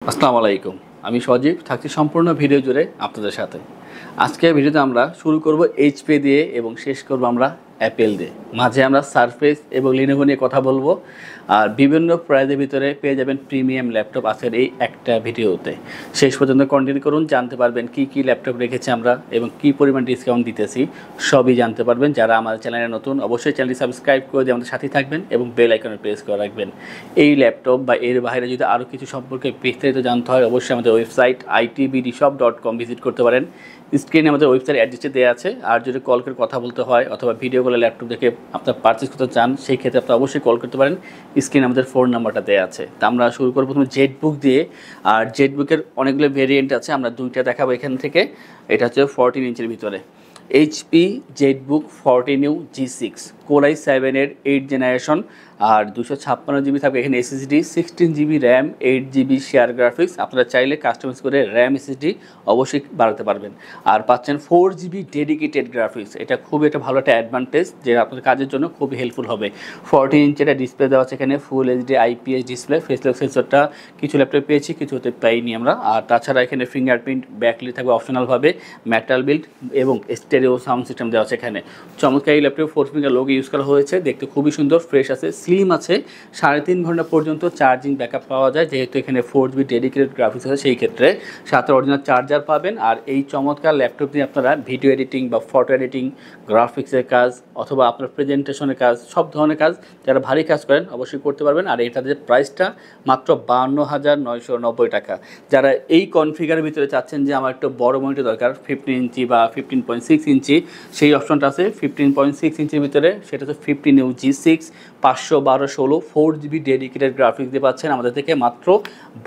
আসসালামু আলাইকুম। আমি সজীব থাকছি সম্পূর্ণ ভিডিও জুড়ে আপনাদের সাথে। আজকের ভিডিওতে আমরা শুরু করব এইচপি দিয়ে এবং শেষ করব আমরা অ্যাপেল দিয়ে। মাঝে আমরা সারফেস এবং লিনোভো নিয়ে কথা বলবো। আর বিভিন্ন প্রাইজের ভিতরে পেয়ে যাবেন প্রিমিয়াম ল্যাপটপ আজকের এই একটা ভিডিওতে। শেষ পর্যন্ত কন্টিনিউ করুন, জানতে পারবেন কি কি ল্যাপটপ রেখেছি আমরা এবং কি পরিমাণ ডিসকাউন্ট দিতেছি সবই জানতে পারবেন। যারা আমাদের চ্যানেলে নতুন অবশ্যই চ্যানেলটি সাবস্ক্রাইব করে দিয়ে আমাদের সাথেই থাকবেন এবং বেল আইকনে প্রেস করে রাখবেন। এই ল্যাপটপ বা এর বাইরে যদি আরও কিছু সম্পর্কে বিস্তারিত জানতে হয় অবশ্যই আমাদের ওয়েবসাইট itbdshop.com ভিজিট করতে পারেন। স্ক্রিনে আমাদের ওয়েবসাইট অ্যাড্রেসটি দেওয়া আছে। আর যদি কল করে কথা বলতে হয় অথবা ভিডিও কলে ল্যাপটপ দেখে আপনার পারচেস করতে চান সেই ক্ষেত্রে আপনি অবশ্যই কল করতে পারেন। স্ক্রিনে আমাদের ফোন নাম্বারটা দেওয়া আছে। তা আমরা শুরু করব প্রথমে জেটবুক দিয়ে। আর জেটবুকের অনেকগুলো ভেরিয়েন্ট আছে, আমরা দুইটা দেখাবো এখান থেকে। এটা হচ্ছে 14 ইঞ্চের ভিতরে HP EliteBook 14U G6 Core i7-এর 8 জেনারেশন আর 256GB থাকবে এখানে SSD, 16GB RAM, 8GB share graphics. আপনারা চাইলে কাস্টমাইজ করে র্যাম SSD অবশ্যই বাড়াতে পারবেন। আর পাচ্ছেন 4GB ডেডিকেটেড গ্রাফিক্স। এটা খুবই একটা ভালো একটা অ্যাডভান্টেজ, যে আপনাদের কাজের জন্য খুবই হেল্পফুল হবে। 14 ইঞ্চের ডিসপ্লে দেওয়া আছে এখানে, ফুল HD IPS ডিসপ্লে। ফেসলক সেন্সরটা কিছু ল্যাপটপে পেয়েছি, কিছুতে পাইনি আমরা। আর তাছাড়া এখানে ফিঙ্গারপ্রিন্ট, ব্যাকলাইট থাকবে অপশনালভাবে, মেটাল বিল্ড এবং স্টেরিও সাউন্ড সিস্টেম দেওয়া আছে এখানে। চমৎকার এই ল্যাপটপে 4 ফিঙ্গার লোগো ইউজ করা হয়েছে, দেখতে খুবই সুন্দর, ফ্রেশ আছে, স্লিম আছে। 3.5 ঘন্টা পর্যন্ত চার্জিং ব্যাকআপ পাওয়া যায়, যেহেতু এখানে 4GB ডেডিকেটেড গ্রাফিক্স আছে সেই ক্ষেত্রে। সাথে অরিজিনাল চার্জার পাবেন। আর এই চমৎকার ল্যাপটপ দিয়ে আপনারা ভিডিও এডিটিং বা ফটো এডিটিং, গ্রাফিক্সের কাজ অথবা আপনার প্রেজেন্টেশনের কাজ, সব ধরনের কাজ যারা ভারী কাজ করেন অবশ্যই করতে পারবেন। আর এটাদের প্রাইসটা মাত্র 52,990 টাকা। যারা এই কনফিগারের ভিতরে চাচ্ছেন যে আমার একটু বড় মনিটর দরকার, 15 ইঞ্চি বা 15.6 ইঞ্চি, সেই অপশনটা আছে 15.6 ইঞ্চির ভিতরে। সেটা হচ্ছে 15U G6 512/16 4GB dedicated graphics দিয়ে পাচ্ছেন আমাদের থেকে মাত্র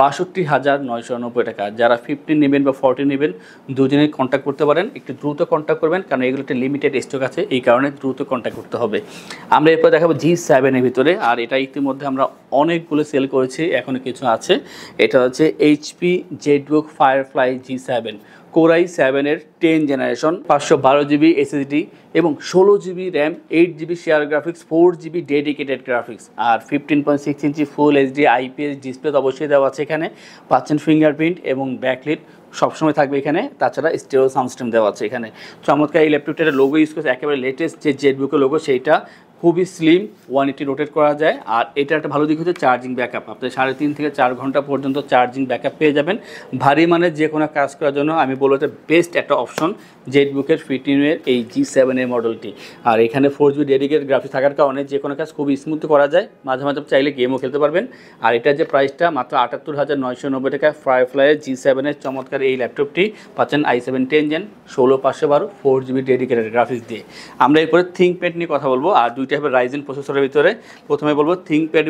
62,990 টাকা। যারা 15 নেবেন বা 14 নেবেন দুজনেই কন্ট্যাক্ট করতে পারেন। একটু দ্রুত কন্ট্যাক্ট করবেন, কারণ এগুলো একটা লিমিটেড স্টক আছে, এই কারণে দ্রুত কন্ট্যাক্ট করতে হবে। আমরা এরপর দেখাবো G7-এর ভিতরে। আর এটা ইতিমধ্যে আমরা অনেকগুলো সেল করেছি, এখনও কিছু আছে। এটা হচ্ছে HP EliteBook Firefly G7 Core i7-এর 10 জেনারেশন, 512GB SSD এবং 16GB RAM, 8GB share graphics, 4GB dedicated graphics. আর 15.6 inch full HD IPS display তো অবশ্যই দেওয়া আছে এখানে। পাচ্ছেন ফিঙ্গারপ্রিন্ট এবং ব্যাকলাইট সবসময় থাকবে এখানে। তাছাড়া স্টেরিও সাউন্ড সিস্টেম দেওয়া আছে এখানে। চমৎকার এই ল্যাপটপটার লোগো ইউজ করছে একেবারে লেটেস্ট যে জেটবুকের লোগো, সেইটা খুবই স্লিম, 180 রোটেট করা যায়। আর এটা একটা ভালো দিক হচ্ছে চার্জিং ব্যাকআপ। আপনি 3.5 থেকে 4 ঘন্টা পর্যন্ত চার্জিং ব্যাকআপ পেয়ে যাবেন। ভারী মানের যে কোনো কাজ করার জন্য আমি বলবো এটা বেস্ট একটা অপশন জেটবুকের 15-এর এই G7-এর মডেলটি। আর এখানে 4GB ডেডিকেটেড গ্রাফিক্স থাকার কারণে যে কোনো কাজ খুবই স্মুথ করা যায়, মাঝে মাঝে চাইলে গেমও খেলতে পারবেন। আর এটার যে প্রাইসটা মাত্র 78,990 টাকা। ফায়ারফ্লাইয়ের G7-এর চমৎকার এই ল্যাপটপটি পাচ্ছেন i7 10 gen 16512 4GB dedicated graphics দিয়ে। আমরা এরপরে থিঙ্কপ্যাড নিয়ে কথা বলবো। আর দুইটা হবে রাইজেন প্রসেসরের ভিতরে। প্রথমে বলবো থিঙ্কপ্যাড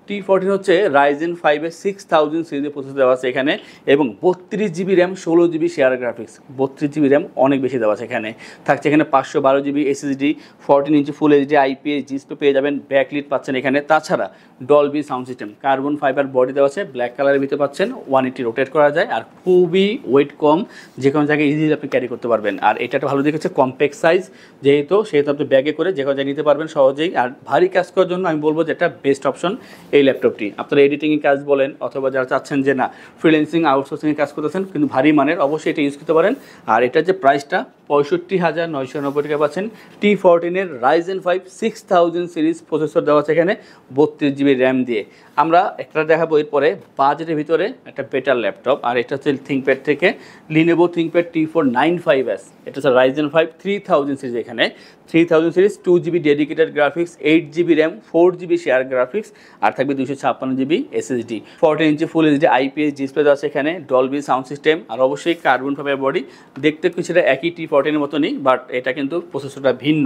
T14 হচ্ছে রাইজেন 5-এর 6000 সিরিজের প্রসেসর দেওয়া আছে এখানে এবং 32GB RAM, 16GB share graphics. 32GB RAM অনেক বেশি দেওয়া আছে এখানে। থাকছে এখানে 512GB SSD, 14 inch full HD IPS display পেয়ে যাবেন, ব্যাকলাইট পাচ্ছেন এখানে। তাছাড়া Dolby sound system, carbon fibre body দেওয়া আছে, ব্ল্যাক কালারের ভিতরে পাচ্ছেন, 180 রোটেট করা যায়। আর খুবই ওয়েট কম, যে কোনো জায়গায় ইজিলি আপনি ক্যারি করতে পারবেন। আর এটা একটা ভালো দিক হচ্ছে কম্প্যাক্ট সাইজ, যেহেতু আপনি ব্যাগে করে যে কোনো জায়গায় নিতে পারবেন সহজেই। আর ভারী কাজ করার জন্য আমি বলবো যে এটা বেস্ট অপশন এই ল্যাপটপটি। আপনারা এডিটিংয়ের কাজ বলেন অথবা যারা চাচ্ছেন যে না ফ্রিল্যান্সিং আউটসোর্সিংয়ের কাজ করতেছেন কিন্তু ভারী মানের, অবশ্যই এটা ইউজ করতে পারেন। আর এটার যে প্রাইসটা 65,990 টাকা পাচ্ছেন। T14-এর রাইজেন 5 6000 সিরিজ প্রসেসর দেওয়া আছে এখানে, 32GB র্যাম দিয়ে। আমরা একটা দেখাবো এরপরে বাজেটের ভিতরে একটা বেটার ল্যাপটপ। আর এটা হচ্ছে থিঙ্কপ্যাড থেকে লিনোভো থিঙ্কপ্যাড T495S। এটা হচ্ছে রাইজেন 5 3000 সিরিজ এখানে, 3000 series, 2GB dedicated graphics, 8GB RAM, 4GB share graphics. আর থাকবে 256GB SSD, 14 inch full HD IPS display দেওয়া আছে এখানে, ডলবি সাউন্ড সিস্টেম। আর অবশ্যই কার্বন ফাইবার বডি, দেখতে কিছুটা একই T14-এর মতনই, বাট এটা কিন্তু প্রসেসরটা ভিন্ন।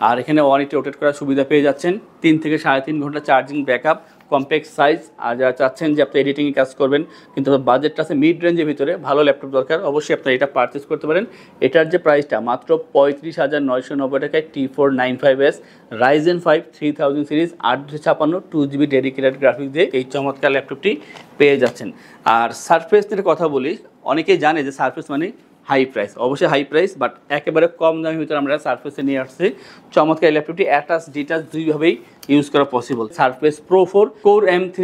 আর এখানে 180 রোটেট করার সুবিধা পেয়ে যাচ্ছেন, 3 থেকে 3.5 ঘন্টা চার্জিং ব্যাকআপ, কম্প্যাক্ট সাইজ। আর যারা চাচ্ছেন যে আপনি এডিটিংয়ে কাজ করবেন কিন্তু বাজেটটা আছে মিড রেঞ্জের ভিতরে, ভালো ল্যাপটপ দরকার, অবশ্যই আপনি এটা পারচেস করতে পারেন। এটার যে প্রাইসটা মাত্র 35,990 টাকায় T495S Ryzen 5 3000 series 856 2GB dedicated graphics দিয়ে এই চমৎকার ল্যাপটপটি পেয়ে যাচ্ছেন। আর সারফেস নিয়ে কথা বলি, অনেকেই জানে যে সারফেস মানে হাই প্রাইস, অবশ্যই হাই প্রাইস, বাট একেবারে কম দামের ভিতরে আমরা সারফেসে নিয়ে আসছি। চমৎকার ল্যাপটপটি অ্যাটাচ ডিটাচ দুইভাবেই ইউজ করা possible. Surface Pro 4 core M3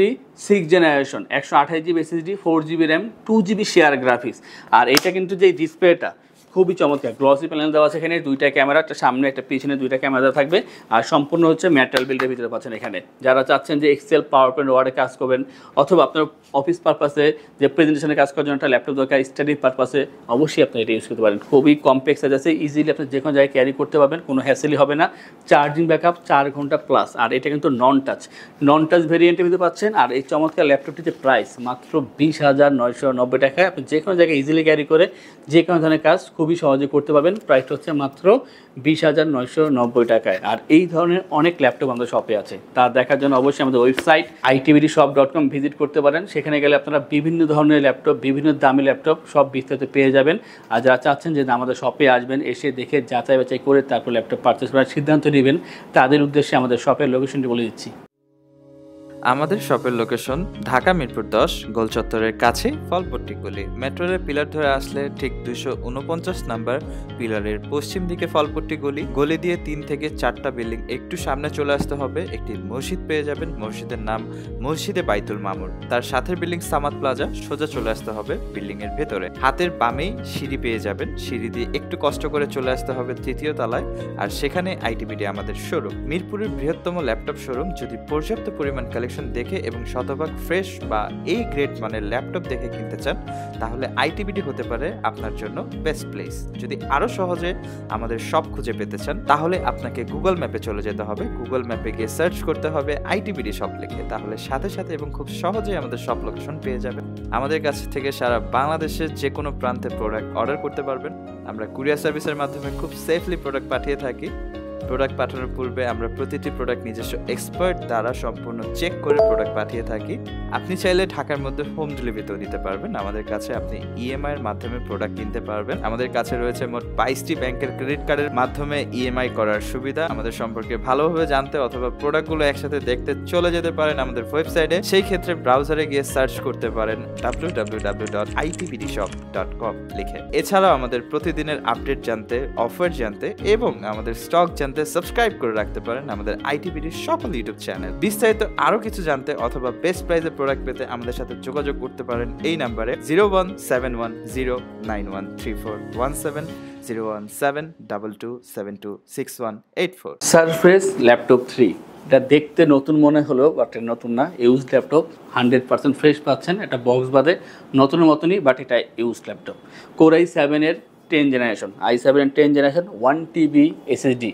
6th generation, 128GB SSD, 4GB RAM, 2GB share graphics. আর এটা কিন্তু যে ডিসপ্লেটা খুবই চমৎকার, গ্লসি প্যানেল দেওয়া আছে এখানে, দুইটা ক্যামেরা, একটা সামনে একটা পিছনে, দুইটা ক্যামেরা থাকবে। আর সম্পূর্ণ হচ্ছে মেটাল বিল্ডের ভিতরে পাচ্ছেন এখানে। যারা চাচ্ছেন যে এক্সেল, পাওয়ার পয়েন্ট, ওয়ার্ডে কাজ করবেন, অথবা আপনার অফিস পারপাসে যে প্রেজেন্টেশনে কাজ করার জন্য একটা ল্যাপটপ দরকার, স্টাডি পারপাসে, অবশ্যই আপনি এটা ইউজ করতে পারেন। খুবই কমপ্লেক্স সাইজ আছে, ইজিলি আপনি যে কোনো জায়গায় ক্যারি করতে পারবেন, কোনো হ্যাসেলই হবে না। চার্জিং ব্যাকআপ 4 ঘন্টা প্লাস। আর এটা কিন্তু নন টাচ ভেরিয়েন্টের ভিতরে পাচ্ছেন। আর এই চমৎকার ল্যাপটপটির যে প্রাইস মাত্র 20,990 টাকায়, আপনি যে কোনো জায়গায় ইজিলি ক্যারি করে যে কোনো ধরনের কাজ খুবই সহজে করতে পারবেন। প্রাইসটা হচ্ছে মাত্র 20,990 টাকায়। আর এই ধরনের অনেক ল্যাপটপ আমাদের শপে আছে, তা দেখার জন্য অবশ্যই আমাদের ওয়েবসাইট itbdshop.com ভিজিট করতে পারেন। সেখানে গেলে আপনারা বিভিন্ন ধরনের ল্যাপটপ, বিভিন্ন দামি ল্যাপটপ সব বিস্তারিত পেয়ে যাবেন। আর যারা চাচ্ছেন যে আমাদের শপে আসবেন, এসে দেখে যাচাই বাছাই করে তারপর ল্যাপটপ পারচেস করার সিদ্ধান্ত নেবেন, তাদের উদ্দেশ্যে আমাদের শপের লোকেশনটি বলে দিচ্ছি। আমাদের শপের লোকেশন ঢাকা মিরপুর 10 গোল চত্বরের কাছে ফলপট্টি গলি। মেট্রো রেল পিলার ধরে আসলে ঠিক 249 নাম্বার পিলারের পশ্চিম দিকে ফলপট্টি গলি। গলি দিয়ে 3 থেকে 4টা বিল্ডিং একটু সামনে চলে আসতে হবে, একটি মসজিদ পেয়ে যাবেন। মসজিদের নাম মসজিদে বাইতুল মামুর। তার সাথের বিল্ডিং সামাদ প্লাজা, সোজা চলে আসতে হবে বিল্ডিং এর ভেতরে। হাতের বামেই সিঁড়ি পেয়ে যাবেন, সিঁড়ি দিয়ে একটু কষ্ট করে চলে আসতে হবে 3য় তলায়, আর সেখানে আইটিবিডি আমাদের শোরুম। মিরপুরের বৃহত্তম ল্যাপটপ শোরুম। যদি পর্যাপ্ত পরিমাণ কালেকশন দেখে এবং শতভাগ ফ্রেশ বা এই গ্রেড মানের ল্যাপটপ দেখে কিনতে চান, তাহলে আইটিবিডি হতে পারে আপনার জন্য বেস্ট প্লেস। যদি আরো সহজে আমাদের শপ খুঁজে পেতে চান, তাহলে আপনাকে গুগল ম্যাপে চলে যেতে হবে। গুগল ম্যাপে গিয়ে সার্চ করতে হবে আইটিবিডি শপ লিখে, তাহলে সাথে সাথে এবং খুব সহজেই আমাদের শপ লোকেশন পেয়ে যাবেন। আমাদের কাছ থেকে সারা বাংলাদেশের যে কোনো প্রান্তে প্রোডাক্ট অর্ডার করতে পারবেন। আমরা কুরিয়ার সার্ভিসের মাধ্যমে খুব সেফলি প্রোডাক্ট পাঠিয়ে থাকি। প্রোডাক্ট পাঠানোর পূর্বে আমরা প্রতিটি প্রোডাক্ট নিজস্ব এক্সপার্ট দ্বারা সম্পূর্ণ চেক করে প্রোডাক্ট পাঠিয়ে থাকি। আপনি চাইলে ঢাকার মধ্যে হোম ডেলিভারিতেও নিতে পারবেন। আমাদের কাছে আপনি ইএমআই এর মাধ্যমে প্রোডাক্ট কিনতে পারবেন। আমাদের কাছে রয়েছে মোট 22টি ব্যাংকের ক্রেডিট কার্ডের মাধ্যমে ইএমআই করার সুবিধা। আমাদের সম্পর্কে ভালোভাবে জানতে অথবা প্রোডাক্টগুলো একসাথে দেখতে চলে যেতে পারেন আমাদের ওয়েবসাইটে। সেই ক্ষেত্রে ব্রাউজারে গিয়ে সার্চ করতে পারেন www.itbdshop.com লিখে। এছাড়াও আমাদের প্রতিদিনের আপডেট জানতে, অফার জানতে এবং আমাদের স্টক জানতে সাবস্ক্রাইব করে রাখতে পারেন আমাদের আইটিবিডির সকল ইউটিউব চ্যানেল। বিস্তারিত আরো কিছু জানতে অথবা বেস্ট প্রাইসে প্রোডাক্ট পেতে আমাদের সাথে যোগাযোগ করতে পারেন এই নাম্বারে 01710913417 01722726184। সারফেস ল্যাপটপ 3 এটা দেখতে নতুন মনে হলেও বাট নতুন না, ইউজ ল্যাপটপ। 100% ফ্রেশ পাচ্ছেন, এটা বক্স বাদে নতুনের মতনই, বাট এটা ইউজ ল্যাপটপ। কোর i7 এর 10 জেনারেশন, i7 এর 10 generation, 1TB SSD,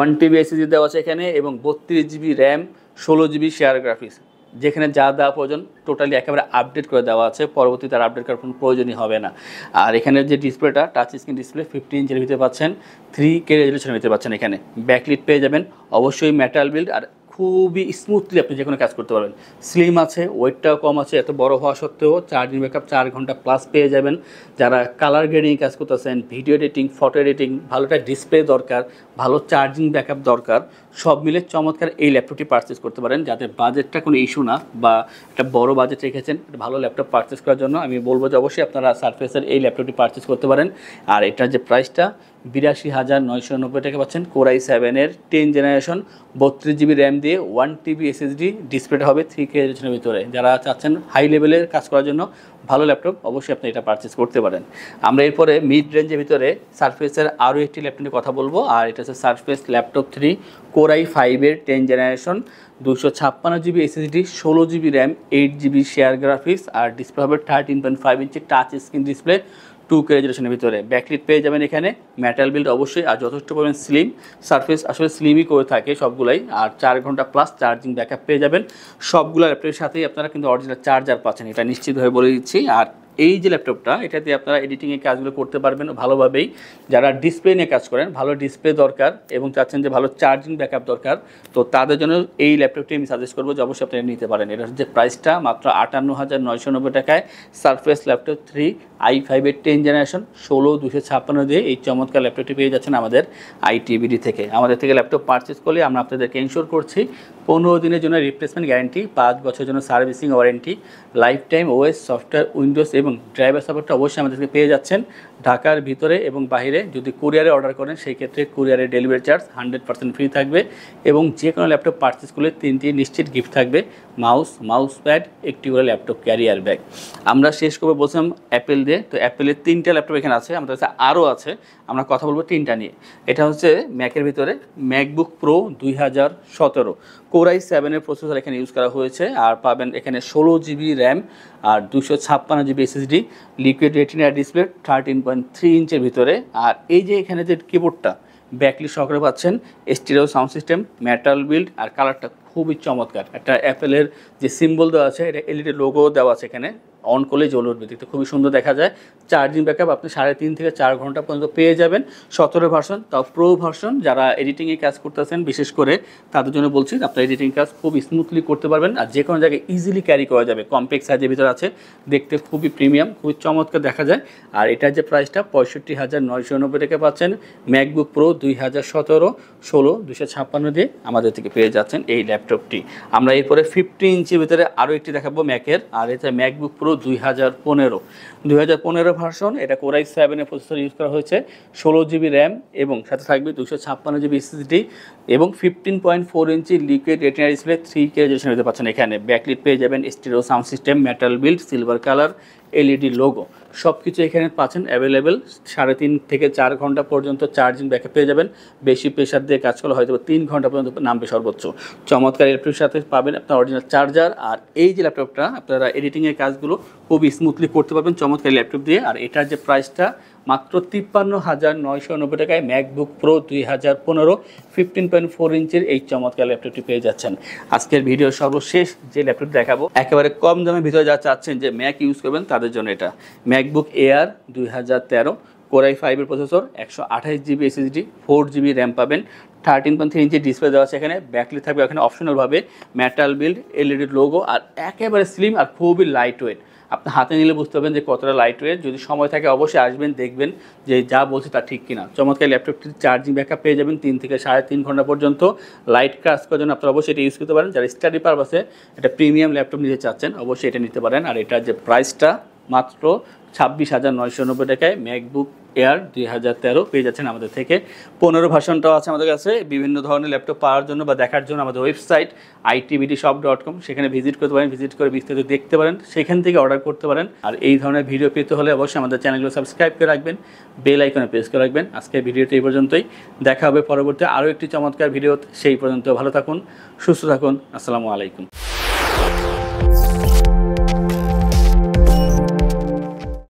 1TB SSD দেওয়া আছে এখানে, এবং 32GB RAM, 16GB share graphics. যেখানে যা দেওয়া প্রয়োজন টোটালি একেবারে আপডেট করে দেওয়া আছে, পরবর্তীতে আর আপডেট করার কোনো প্রয়োজনই হবে না। আর এখানে যে ডিসপ্লেটা টাচ স্ক্রিন ডিসপ্লে 15 ইঞ্চের ভিতরে পাচ্ছেন, 3K রেজলিউশনের ভিতরে পাচ্ছেন। এখানে ব্যাকলিট পেয়ে যাবেন, অবশ্যই মেটাল বিল্ড, আর খুবই স্মুথলি আপনি যে কোনো কাজ করতে পারবেন। স্লিম আছে, ওয়েটটাও কম আছে, এত বড় হওয়া সত্ত্বেও চার্জিং ব্যাকআপ 4 ঘন্টা প্লাস পেয়ে যাবেন। যারা কালার গ্রেডিং কাজ করতেছেন, ভিডিও এডিটিং, ফটো এডিটিং, ভালো একটা ডিসপ্লে দরকার, ভালো চার্জিং ব্যাকআপ দরকার, সব মিলে চমৎকার এই ল্যাপটপটি পারচেস করতে পারেন। যাদের বাজেটটা কোনো ইস্যু না, বা একটা বড় বাজেট রেখেছেন একটা ভালো ল্যাপটপ পারচেস করার জন্য, আমি বলবো যে অবশ্যই আপনারা সারফেসের এই ল্যাপটপটি পারচেস করতে পারেন। আর এটার যে প্রাইসটা 82,990 টাকা পাচ্ছেন। কোর i7 এর 10 জেনারেশন, 32GB র্যাম দিয়ে 1TB SSD, ডিসপ্লেটা হবে 3K রেজলিউশনের ভিতরে। যারা চাচ্ছেন হাই লেভেলের কাজ করার জন্য ভালো ল্যাপটপ, অবশ্যই আপনি এটা পারচেস করতে পারেন। আমরা এরপরে মিড রেঞ্জের ভিতরে সারফেসের আরও একটি ল্যাপটপ নিয়ে কথা বলবো, আর এটা হচ্ছে সারফেস ল্যাপটপ 3 কোর i5 এর 10 generation, 256GB SSD, 16GB RAM, 8GB share graphics, আর ডিসপ্লে হবে 13.5 inch touch screen display, 2K রেজলিউশনের ভিতরে। ব্যাকলিট পেয়ে যাবেন এখানে, মেটাল বিল্ড অবশ্যই, আর যথেষ্ট পরিমাণ স্লিম। সারফেস আসলে স্লিমই করে থাকে সবগুলাই। আর 4 ঘন্টা প্লাস চার্জিং ব্যাকআপ পেয়ে যাবেন। সবগুলো ল্যাপটপের সাথেই আপনারা কিন্তু অরিজিনাল চার্জার পাচ্ছেন, এটা নিশ্চিতভাবে বলে দিচ্ছি। আর এই যে ল্যাপটপটা, এটা দিয়ে আপনারা এডিটিংয়ের কাজগুলো করতে পারবেন ভালোভাবেই। যারা ডিসপ্লে নিয়ে কাজ করেন, ভালো ডিসপ্লে দরকার এবং চাচ্ছেন যে ভালো চার্জিং ব্যাকআপ দরকার, তো তাদের জন্য এই ল্যাপটপটি আমি সাজেস্ট করবো যে অবশ্যই আপনারা নিতে পারেন। এটা হচ্ছে প্রাইসটা মাত্র 58,990 টাকায়। সারফেস ল্যাপটপ 3 i5 এর 10 জেনারেশন, 16256 দিয়ে এই চমৎকার ল্যাপটপটি পেয়ে যাচ্ছেন আমাদের আইটিবিডি থেকে। আমাদের থেকে ল্যাপটপ পারচেস করলে আমরা আপনাদেরকে ইনশিওর করছি 15 দিনের জন্য রিপ্লেসমেন্ট গ্যারান্টি, 5 বছরের জন্য servicing warranty, life time OS, software, Windows এবং এবং ড্রাইভার সাপোর্টটা অবশ্যই আমাদেরকে পেয়ে যাচ্ছেন ঢাকার ভিতরে এবং বাইরে। যদি কুরিয়ারে অর্ডার করেন সেই ক্ষেত্রে কুরিয়ারের ডেলিভারি চার্জ 100% ফ্রি থাকবে এবং যে কোনো ল্যাপটপ পারচেস করলে 3টি নিশ্চিত গিফট থাকবে, মাউস প্যাড, একটি করে ল্যাপটপ ক্যারিয়ার ব্যাগ। আমরা শেষ করবো বলছিলাম অ্যাপেল দিয়ে। তো অ্যাপেলের 3টা ল্যাপটপ এখানে আছে, আমাদের কাছে আরও আছে, আমরা কথা বলবো 3টা নিয়ে। এটা হচ্ছে ম্যাকের ভিতরে MacBook pro 2017 Core i7 processor এখানে ইউজ করা হয়েছে। আর পাবেন এখানে 16 জিবি র্যাম আর 256 GB SSD, liquid retina display 13.3 ইঞ্চের ভিতরে। আর এই যে এখানে যে কিবোর্ডটা ব্যাকলি সহকারে পাচ্ছেন, stereo sound system, metal build, আর কালারটা খুবই চমৎকার। একটা অ্যাপেলের যে সিম্বল দেওয়া আছে, এটা এলইডি লোগো দেওয়া আছে এখানে, অন করলে জ্বলে উঠবে, দেখতে খুবই সুন্দর দেখা যায়। চার্জিং ব্যাকআপ আপনি 3.5 থেকে 4 ঘন্টা পর্যন্ত পেয়ে যাবেন। 17 ভার্সন, তাও প্রো ভার্সন। যারা এডিটিংয়ে কাজ করতেছেন বিশেষ করে তাদের জন্য বলছি, আপনার এডিটিং কাজ খুব স্মুথলি করতে পারবেন আর যে কোনো জায়গায় ইজিলি ক্যারি করা যাবে। কম্প্যাক্ট সাইজের ভিতরে আছে, দেখতে খুবই প্রিমিয়াম, খুবই চমৎকার দেখা যায়। আর এটার যে প্রাইসটা 65,990 টাকা পাচ্ছেন। ম্যাকবুক প্রো 2017 16 256 দিয়ে আমাদের থেকে পেয়ে যাচ্ছেন এই ল্যাপটপটি। আমরা এরপরে 50 ইঞ্চির ভিতরে আরও একটি দেখাবো ম্যাকের, আর এটা ম্যাকবুক প্রো 2015 ভার্সন। এটা Core i7 প্রসেসর ইউজ করা হয়েছে, 16 জিবি র্যাম এবং সাথে থাকবে 256 জিবি এসএসডি এবং 15.4 inch liquid retina display 3K resolution দিতে পাচ্ছেন। এখানে ব্যাকলিট পেয়ে যাবেন, stereo sound system, metal build, silver colour, LED logo, সব কিছু এখানে পাচ্ছেন অ্যাভেলেবেল। 3.5 থেকে 4 ঘন্টা পর্যন্ত চার্জিং ব্যাকআপ পেয়ে যাবেন। বেশি প্রেশার দিয়ে কাজ করলে হয়তো 3 ঘন্টা পর্যন্ত নামবে সর্বোচ্চ। চমৎকার ল্যাপটপের সাথে পাবেন আপনার অরিজিনাল চার্জার। আর এই যে ল্যাপটপটা আপনারা এডিটিংয়ের কাজগুলো খুবই স্মুথলি করতে পারবেন চমৎকার ল্যাপটপ দিয়ে। আর এটার যে প্রাইসটা মাত্র 53,990 টাকায় ম্যাকবুক প্রো 2015 15.4 ইঞ্চির এই চমৎকার ল্যাপটপটি পেয়ে যাচ্ছেন। আজকের ভিডিও সর্বশেষ যে ল্যাপটপ দেখাবো, একেবারে কম দামের ভিতরে যা চাচ্ছেন যে ম্যাক ইউজ করবেন তাদের জন্য এটা MacBook air 2013 Core i5 processor, 128 GB SSD, 4 GB RAM পাবেন, 13.3 ইঞ্চি ডিসপ্লে দেওয়া আছে এখানে। ব্যাকলি থাকবে এখানে অপশনালভাবে মেটাল বিল্ড, এলইডি লোগো, আর একেবারে স্লিম আর খুবই লাইট ওয়েট। আপনি হাতে নিলে বুঝতে পারবেন যে কতটা লাইট ওয়েট। যদি সময় থাকে অবশ্যই আসবেন, দেখবেন যে যা বলছি তা ঠিক কিনা। চমৎকার ল্যাপটপটির চার্জিং ব্যাকআপ পেয়ে যাবেন 3 থেকে 3.5 ঘন্টা পর্যন্ত। লাইট কাজ করার জন্য আপনারা অবশ্যই এটা ইউজ করতে পারেন। যারা স্টাডি পারপাসে একটা প্রিমিয়াম ল্যাপটপ নিতে চাচ্ছেন অবশ্যই এটা নিতে পারেন। আর এটার যে প্রাইসটা মাত্র 26,990 টাকায় ম্যাকবুক এয়ার 2013 পেয়ে যাচ্ছেন আমাদের থেকে। 15 ভার্সনটাও আছে আমাদের কাছে। বিভিন্ন ধরনের ল্যাপটপ পাওয়ার জন্য বা দেখার জন্য আমাদের ওয়েবসাইট itbdshop.com, সেখানে ভিজিট করতে পারেন, ভিজিট করে বিস্তারিত দেখতে পারেন, সেখান থেকে অর্ডার করতে পারেন। আর এই ধরনের ভিডিও পেতে হলে অবশ্যই আমাদের চ্যানেলগুলো সাবস্ক্রাইব করে রাখবেন, বেল আইকনে প্রেস করে রাখবেন। আজকের ভিডিওটি এই পর্যন্তই, দেখা হবে পরবর্তী আরও একটি চমৎকার ভিডিও। সেই পর্যন্ত ভালো থাকুন, সুস্থ থাকুন, আসসালামু আলাইকুম।